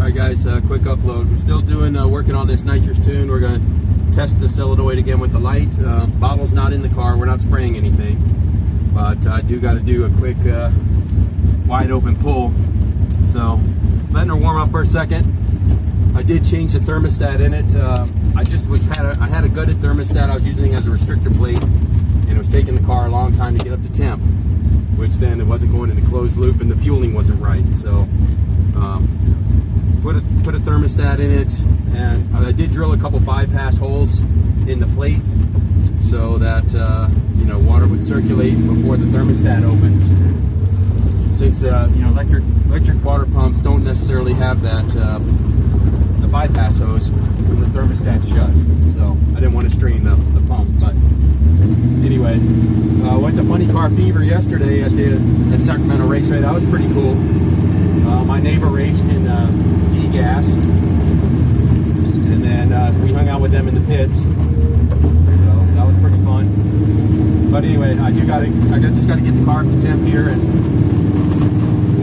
Alright guys, quick upload. We're still doing working on this Nitrous tune. We're going to test the solenoid again with the light. Bottle's not in the car. We're not spraying anything. But I do got to do a quick wide open pull. So letting her warm up for a second. I did change the thermostat in it. I had a gutted thermostat I was using as a restrictor plate, and it was taking the car a long time to get up to temp, which then it wasn't going into closed loop and the fueling wasn't right. So put a thermostat in it, and I did drill a couple bypass holes in the plate so that water would circulate before the thermostat opens. Since electric water pumps don't necessarily have that the bypass hose when the thermostat's shut, so I didn't want to strain the pump. But anyway, went to Funny Car Fever yesterday at Sacramento Raceway. That was pretty cool. My neighbor raced in G-Gas, and then we hung out with them in the pits, so that was pretty fun. But anyway, I just got to get the car up to temp here and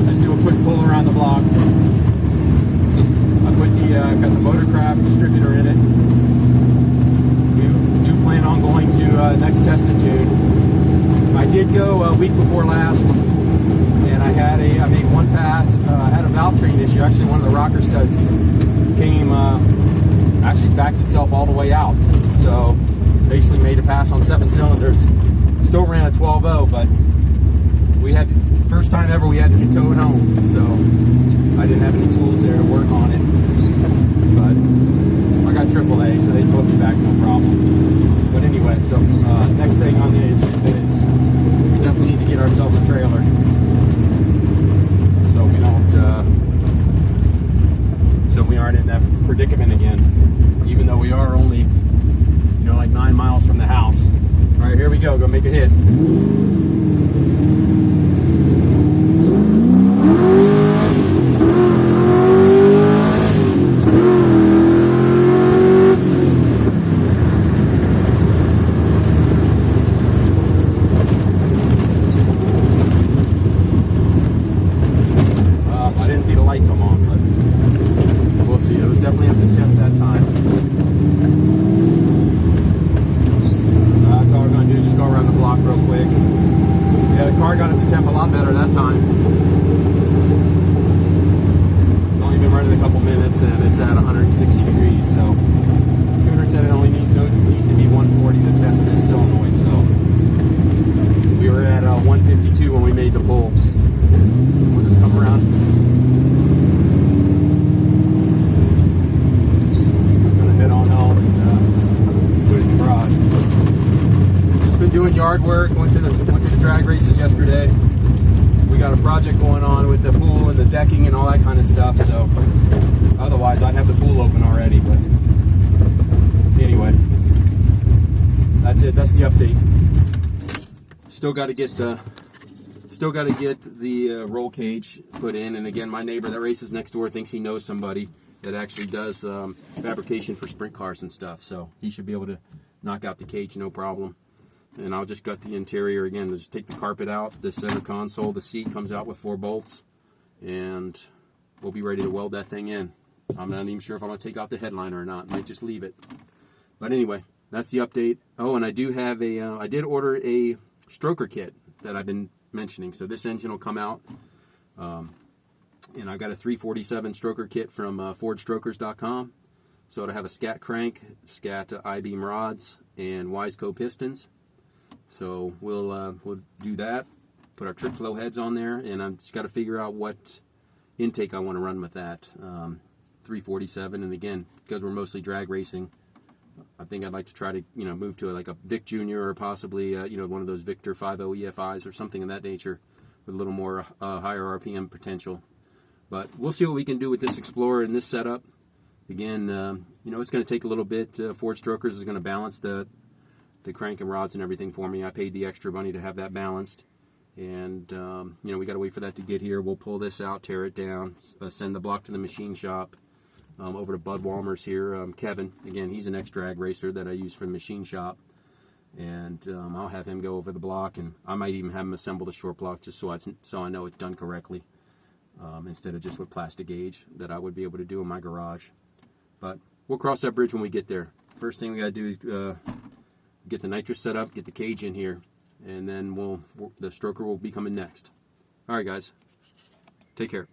just do a quick pull around the block. I got the Motorcraft distributor in it. We do plan on going to next test and tune. I did go a week before last, and I made one pass. I had a valve train issue. Actually, one of the rocker studs actually backed itself all the way out. So basically made a pass on 7 cylinders. Still ran a 12.0, but first time ever we had to be towed home. So I didn't have any tools there to work on it. But I got AAA, so they towed me back no problem. But anyway, so next thing on the agenda is we definitely need to get ourselves a trailer, so we don't, so we aren't in that predicament again. Even though we are only, like 9 miles from the house. All right, here we go. Go make a hit. Yard work, went to the drag races yesterday. We got a project going on with the pool and the decking and all that kind of stuff, so otherwise I'd have the pool open already. But anyway, that's it. That's the update. Still got to get the roll cage put in, and again, my neighbor that races next door thinks he knows somebody that actually does fabrication for sprint cars and stuff, so he should be able to knock out the cage no problem. And I'll just gut the interior again. Just take the carpet out, the center console, the seat comes out with 4 bolts, and we'll be ready to weld that thing in. I'm not even sure if I'm going to take out the headliner or not. Might just leave it. But anyway, that's the update. Oh, and I do have I did order a stroker kit that I've been mentioning. So this engine will come out. And I've got a 347 stroker kit from FordStrokers.com. So it'll have a scat crank, scat I-beam rods, and Wiseco pistons. So we'll do that, put our trip flow heads on there, and I've just got to figure out what intake I want to run with that. 347, and again, because we're mostly drag racing, I think I'd like to try to move to like a Vic Junior or possibly one of those Victor 50 EFIs or something of that nature with a little more higher RPM potential. But we'll see what we can do with this Explorer and this setup. Again, it's going to take a little bit. Ford Strokers is going to balance the crank and rods and everything for me. I paid the extra money to have that balanced, and we got to wait for that to get here. We'll pull this out, tear it down, send the block to the machine shop, over to Bud Walmer's here. Kevin, again, he's an ex-drag racer that I use for the machine shop, and I'll have him go over the block, and I might even have him assemble the short block just so I know it's done correctly. instead of just with plastic gauge that I would be able to do in my garage. But we'll cross that bridge when we get there. First thing we got to do is get the nitrous set up, get the cage in here, and then the stroker will be coming next. All right, guys. Take care.